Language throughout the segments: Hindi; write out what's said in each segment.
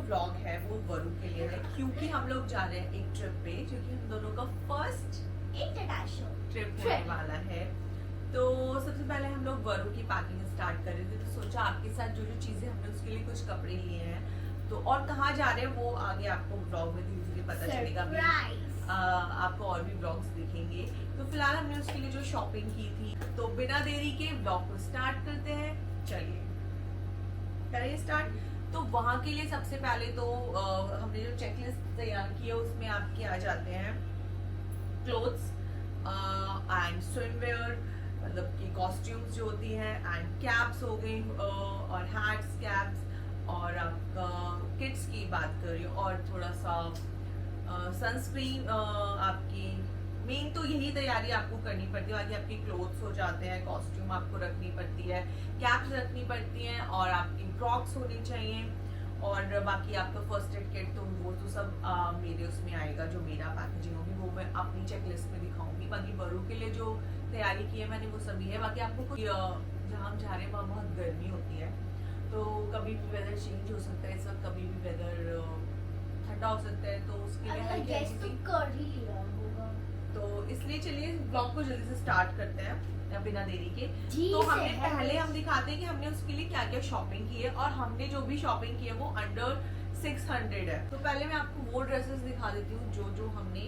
ब्लॉग है वो वरुण के लिए है, क्योंकि हम लोग जा रहे हैं एक ट्रिप पे, क्योंकि हम दोनों का फर्स्ट इंटरनेशनल ट्रिप होने वाला है। तो सबसे पहले हम लोग वरुण की पैकिंग स्टार्ट कर रहे थे, तो सोचा आपके साथ जो जो चीजें हमने उसके लिए कुछ कपड़े लिए हैं तो और कहाँ जा रहे हैं वो आगे आपको ब्लॉग में धीरे धीरे पता चलेगा। आपको और भी ब्लॉग्स दिखेंगे। तो फिलहाल हमने उसके लिए जो शॉपिंग की थी, तो बिना देरी के ब्लॉग को स्टार्ट करते हैं। चलिए करिए स्टार्ट। तो वहाँ के लिए सबसे पहले तो हमने जो चेकलिस्ट तैयार की है उसमें आपके आ जाते हैं क्लोथ्स एंड स्विमवेयर, मतलब कि कॉस्ट्यूम्स जो होती हैं, एंड कैप्स हो गई और हैट्स कैप्स, और आपका किड्स की बात करें और थोड़ा सा सनस्क्रीन, आपकी मेन तो यही तैयारी आपको करनी पड़ती है। बाकी आपकी क्लोथ्स हो जाते हैं, कॉस्ट्यूम आपको रखनी पड़ती है, कैप्स रखनी पड़ती हैं, और आपकी क्रॉक्स होनी चाहिए, और बाकी आपका फर्स्ट एड किट तो वो तो सब मेरे उसमें आएगा, जो मेरा पैकेजिंग होगी वो मैं अपनी चेकलिस्ट में दिखाऊंगी। बाकी बरू के लिए जो तैयारी की है मैंने वो सभी है। बाकी आपको कुछ जहाँ हम जा रहे हैं वहाँ बहुत गर्मी होती है, तो कभी भी वेदर चेंज हो सकता है, इस वक्त कभी भी वेदर ठंडा हो सकता है, तो उसके लिए तो इसलिए चलिए ब्लॉग को जल्दी से स्टार्ट करते हैं बिना देरी के। तो हमने पहले हम दिखाते हैं कि हमने उसके लिए क्या क्या शॉपिंग की है, और हमने जो भी शॉपिंग की है वो अंडर 600 है। तो पहले मैं आपको वो ड्रेसेस दिखा देती हूँ जो जो हमने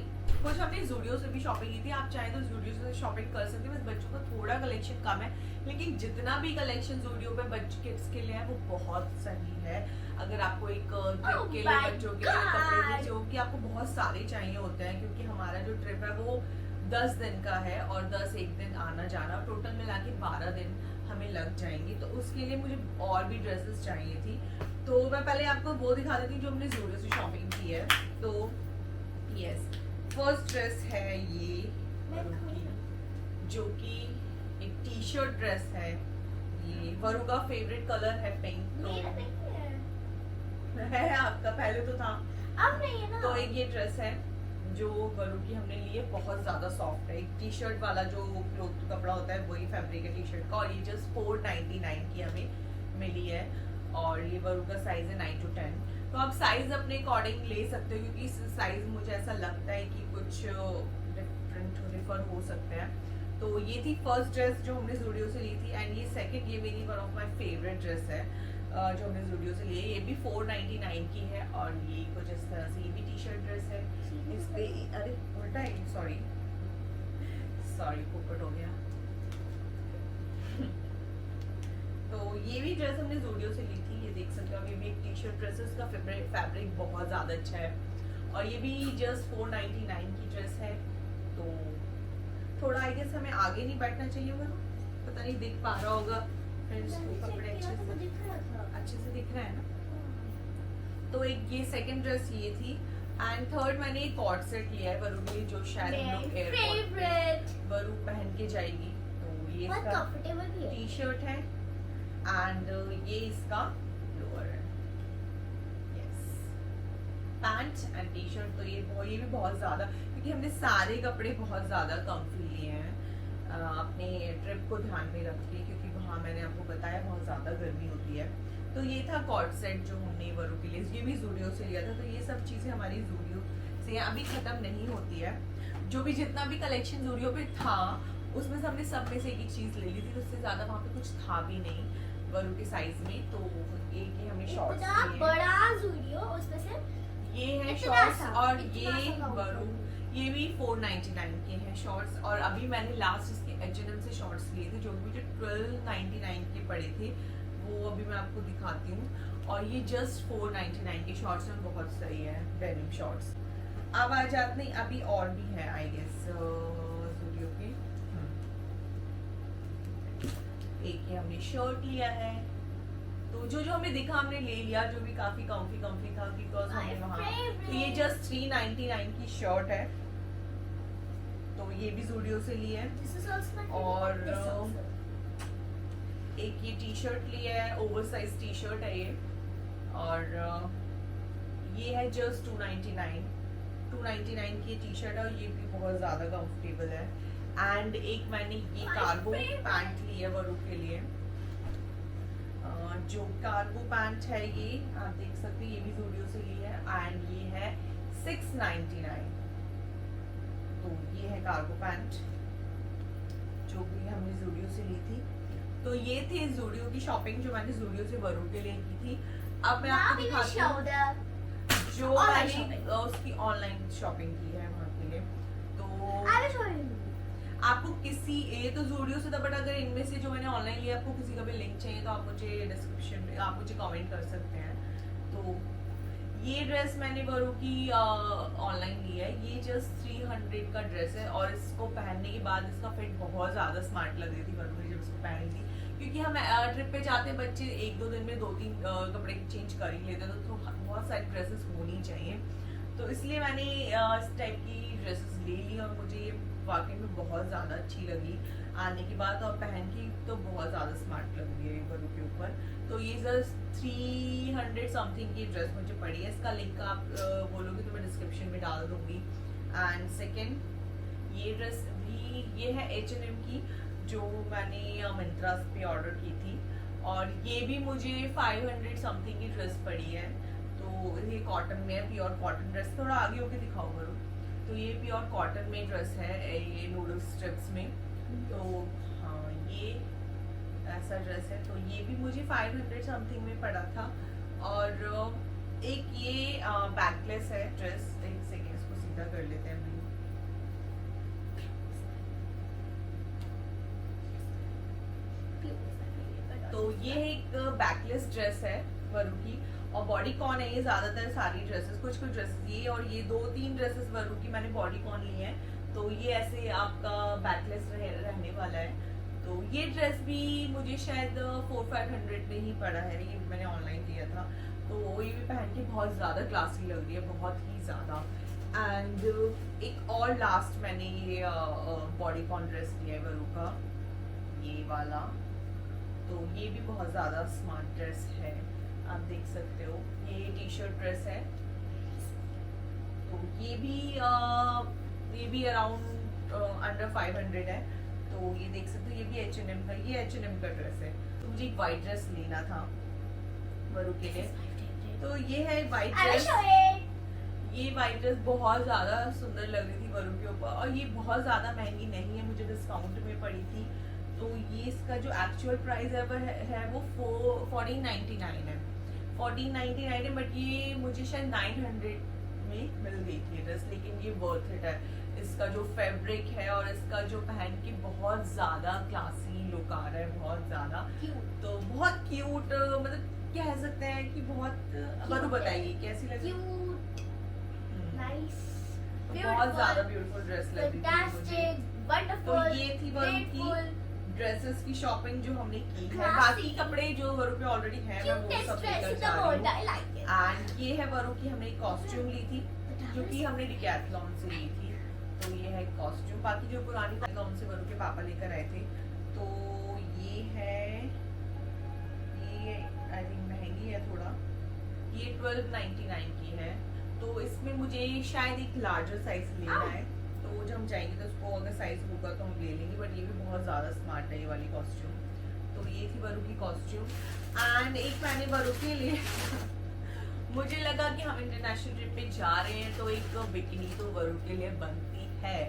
कुछ हमने ज़ूडियो से भी शॉपिंग की थी। आप चाहे तो ज़ूडियो से शॉपिंग कर सकते हैं, बस बच्चों का थोड़ा कलेक्शन कम है, लेकिन जितना भी कलेक्शन ज़ूडियो पे बच्चे किड्स के लिए है वो बहुत सही है। अगर आपको एक ट्रिप के लिए बच्चों के लिए कपड़े भी जो कि आपको बहुत सारे चाहिए होते हैं, क्योंकि हमारा जो ट्रिप है वो 10 दिन का है और 10 एक दिन आना जाना, टोटल मिला के 12 दिन हमें लग जाएंगे। तो उसके लिए मुझे और भी ड्रेसेस चाहिए थी, तो मैं पहले आपको वो दिखा देती हूँ जो हमने ज़ूडियो से शॉपिंग की है। तो यस, फर्स्ट ड्रेस है ये जो कि एक टी शर्ट ड्रेस है। ये वरु का फेवरेट कलर है पिंक, तो है आपका, पहले तो था अब नहीं है ना। तो एक ये ड्रेस है जो वरु की हमने ली है, बहुत ज्यादा सॉफ्ट है। एक टी शर्ट वाला जो क्लोथ कपड़ा होता है वही फैब्रिक है टी शर्ट का, और ये जस्ट 499 की हमें मिली है, और ये वरु का साइज है 9 to 10। तो आप साइज अपने अकॉर्डिंग ले सकते हो, क्योंकि साइज मुझे ऐसा लगता है कि कुछ डिफर हो सकते हैं। तो ये थी फर्स्ट ड्रेस जो हमने ज़ूडियो से ली थी, एंड ये सेकंड, ये मेरी one of my favourite dress है जो हमने ज़ूडियो से ली है। ये भी 499 की है, और ये कुछ इस तरह से ये भी टी शर्ट ड्रेस है। इस पे अरे उल्टा है, सॉरी पोपट हो गया। तो ये भी ड्रेस हमने ज़ूडियो से ली थी, ये देख सकते हो। ये भी एक टी शर्ट ड्रेस है, उसका फैब्रिक बहुत ज़्यादा अच्छा है, और ये भी जस्ट 499 की ड्रेस है। तो थोड़ा आई गेस हमें आगे नहीं बैठना चाहिए, वो पता नहीं दिख पा रहा होगा, कपड़े अच्छे से दिख रहा है ना। तो एक ये सेकंड ड्रेस ये थी, एंड थर्ड मैंने एक कॉर्ड सेट लिया है वरु के लिए, जो शायद हम लोग एयरपोर्ट पे वरु पहन के जाएगी। तो ये इसका टी शर्ट है, एंड ये इसका लोअर है, yes, pant and T shirt. तो ये भी बहुत ज्यादा, क्योंकि हमने सारे कपड़े बहुत ज्यादा कम्फी लिए हैं अपने ट्रिप को ध्यान में रख के, क्योंकि वहाँ मैंने आपको बताया बहुत ज्यादा गर्मी होती है। तो ये था कॉर्ड सेट जो हमने वरु के लिए, ये भी ज़ूडियो से लिया था। तो ये सब चीजें हमारी ज़ूडियो से अभी खत्म नहीं होती है, जो भी जितना भी कलेक्शन ज़ूडियो पे था उसमें से हमने सब में से एक चीज ले ली थी, तो उससे ज्यादा वहाँ पे कुछ था भी नहीं वरु के साइज में। तो एक ही हमने शॉर्ट्स बड़ा ज़ूडियो, उसमें से ये है शॉर्ट्स, और ये वरु ये भी 499 के हैं शॉर्ट्स। और अभी मैंने लास्ट इसके H&M से शॉर्ट्स लिए थे, जो मुझे 1299 के पड़े थे, वो अभी मैं आपको दिखाती हूँ। और ये जस्ट 499 के शॉर्ट्स में बहुत सही है, डेनिम शॉर्ट्स। अब आ जाते नहीं, अभी और भी है आई गेस ज़ूडियो के। एक ये हमने शर्ट लिया है, तो जो जो हमें दिखा हमने ले लिया, जो भी काफी कम्फी था, बिकॉज हमें वहाँ। तो ये जस्ट 399 की शर्ट है, तो ये भी ज़ूडियो से ली है। और एक ये टी शर्ट लिया है, ओवर साइज टी शर्ट है ये, और ये है जस्ट 299 की टी शर्ट है, और ये भी बहुत ज्यादा कंफर्टेबल है। एंड एक मैंने ये कार्गो पैंट ली है वरु के लिए, जो कार्गो पैंट है ये आप देख सकते हैं, ये भी ज़ूडियो से ली है एंड ये है 699। तो ये है कार्गो पैंट जो भी हमने ज़ूडियो से ली थी। तो ये थी ज़ूडियो की शॉपिंग जो मैंने ज़ूडियो से वरुण के लिए की थी। अब मैं Now आपको we will दिखाती show हूँ the जो online मैंने shopping. उसकी ऑनलाइन शॉपिंग की है वहाँ के लिए। तो I will show you. आपको किसी ये तो ज़ूडियो से था, बट अगर इनमें से जो मैंने ऑनलाइन लिया आपको किसी का भी लिंक चाहिए तो आप मुझे डिस्क्रिप्शन में आप मुझे कमेंट कर सकते हैं। तो ये ड्रेस मैंने वरुण की ऑनलाइन ली है। ये जस्ट 300 का ड्रेस है और इसको पहनने के बाद इसका फिट बहुत ज़्यादा स्मार्ट लग रही थी वरुण ने जब इसको पहनी थी, क्योंकि हम ट्रिप पे जाते हैं बच्चे 1-2 दिन में 2-3 कपड़े चेंज कर ही लेते हैं, तो बहुत सारी ड्रेसेस होनी चाहिए। तो इसलिए मैंने इस टाइप की ड्रेसेस ले ली और मुझे ये वाकई में बहुत ज़्यादा अच्छी लगी आने के बाद, और पहन के तो बहुत ज़्यादा स्मार्ट लग रही है वरुण के ऊपर। तो ये जस्ट 300 समथिंग की ड्रेस मुझे पड़ी है। इसका लिंक आप बोलोगे तो मैं डिस्क्रिप्शन में डाल दूंगी। एंड सेकेंड ये ड्रेस भी ये है H&M की जो मैंने मिंत्रा पे ऑर्डर की थी, और ये भी मुझे 500 समथिंग की ड्रेस पड़ी है। तो ये कॉटन में है, प्योर कॉटन ड्रेस। थोड़ा आगे होके दिखाओ करो। तो ये प्योर कॉटन में ड्रेस है, ये नूडल स्ट्रिप्स में। तो हाँ ये ऐसा ड्रेस है। तो ये भी मुझे 500 समथिंग में पड़ा था। और एक ये बैकलेस है ड्रेस। एक सेकेंड इसको सीधा कर लेते हैं। तो ये एक बैकलेस ड्रेस है वरुण की, और बॉडी कॉन है ये ज्यादातर सारी ड्रेसेस। कुछ ड्रेसेस ये और ये 2-3 ड्रेसेस वरुण की मैंने बॉडी कॉन ली है। तो ये ऐसे आपका बैकलेस रहने वाला है। तो ये ड्रेस भी मुझे शायद 400-500 में ही पड़ा है, ये मैंने ऑनलाइन लिया था। तो ये भी पहन के बहुत ज्यादा क्लासी लग रही है, बहुत ही ज्यादा। एंड एक और लास्ट मैंने ये बॉडी कॉन ड्रेस लिया है वरुण का, ये वाला। तो ये भी बहुत ज्यादा स्मार्ट ड्रेस है, आप देख सकते हो। ये टी शर्ट ड्रेस है। तो ये भी अराउंड अंडर 500 है। तो ये देख सकते हो, ये भी H&M का, ये H&M का ड्रेस है। तो मुझे एक वाइट ड्रेस लेना था वरुण के लिए। तो ये है white I will dress. show it. ये वाइट ड्रेस बहुत ज्यादा सुंदर लग रही थी वरुण के ऊपर, और ये बहुत ज्यादा महंगी नहीं है, मुझे डिस्काउंट में पड़ी थी। तो ये इसका जो एक्चुअल प्राइस है वो 1499 है। 1499 है, बट ये मुझे शायद 900 में मिल गई थी ड्रेस। लेकिन ये वर्थ इट है। इसका जो फैब्रिक है और इसका जो पहन के बहुत ज्यादा क्लासी लुक आ रहा है, बहुत ज्यादा। Cute. तो बहुत क्यूट, मतलब कह सकते हैं कि बहुत। वरुण बताइए कैसी लगी? Cute. Nice. बहुत ज्यादा ब्यूटीफुल ड्रेस लग रही थी मुझे। Fantastic. तो Wonderful. ये थी वरुण की Grateful. ड्रेसेस की शॉपिंग जो हमने की है। Classy. बाकी कपड़े जो वरुण पे ऑलरेडी हैं मैं वो Cutest सब dress लेकर in जा the रही world. हूँ। I like it. एंड ये है वरुण की हमने कॉस्ट्यूम ली थी जो कि हमने डिकैथलॉन से ली थी। तो ये है कॉस्ट्यूम। बाकी जो पुरानी डिकैथलॉन से वरुण के पापा लेकर आए थे। तो ये है, ये आई थिंक महंगी है थोड़ा, ये 1299 की है। तो इसमें मुझे शायद एक लार्जर साइज लेना है। तो जब हम जाएंगे तो उसको अगर साइज होगा तो हम ले लेंगे, बट ये भी बहुत ज़्यादा स्मार्ट है ये वाली कॉस्ट्यूम। तो ये थी वरुण की कॉस्ट्यूम। एंड एक मैंने वरुण के लिए मुझे लगा कि हम इंटरनेशनल ट्रिप पे जा रहे हैं तो एक बिकिनी तो वरुण के लिए बनती है।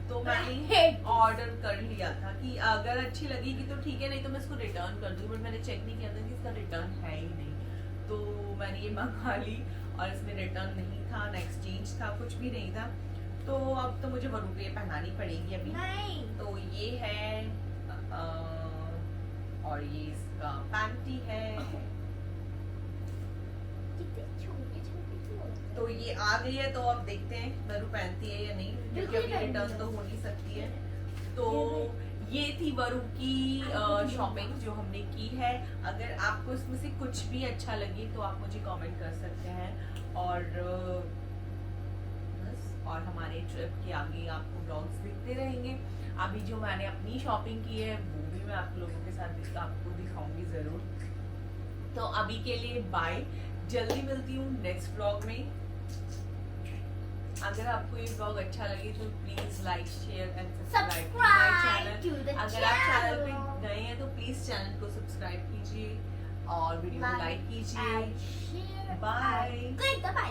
तो मैंने ऑर्डर कर लिया था कि अगर अच्छी लगेगी तो ठीक है, नहीं तो मैं इसको रिटर्न कर दूँगी। बट मैंने चेक नहीं किया था कि इसका रिटर्न है ही नहीं। तो मैंने ये मंगा ली और इसमें रिटर्न नहीं था, ना एक्सचेंज था, कुछ भी नहीं था। तो अब तो मुझे वरुण के लिए पहनानी पड़ेगी अभी। नहीं. तो ये है और ये इसका पैंटी है। कितने छोटे-छोटे. तो ये आ गई है, तो अब देखते हैं वरुण पहनती है या नहीं, क्योंकि अभी रिटर्न तो हो नहीं सकती है। तो ये थी वरुण की शॉपिंग जो हमने की है। अगर आपको इसमें से कुछ भी अच्छा लगे तो आप मुझे कमेंट कर सकते हैं। और हमारे ट्रिप के आगे आपको ब्लॉग्स दिखते रहेंगे। अभी जो मैंने अपनी शॉपिंग की है वो भी मैं आप लोगों के साथ आपको दिखाऊंगी ज़रूर। तो अभी के लिए बाय, जल्दी मिलती हूँ नेक्स्ट ब्लॉग में। अगर आपको ये ब्लॉग अच्छा लगे तो please like share and subscribe my Subscribe to channel. the अगर आप चैनल पे channel. नए हैं तो प्लीज चैनल को सब्सक्राइब कीजिए और वीडियो को लाइक कीजिए। share Bye. and click the bell.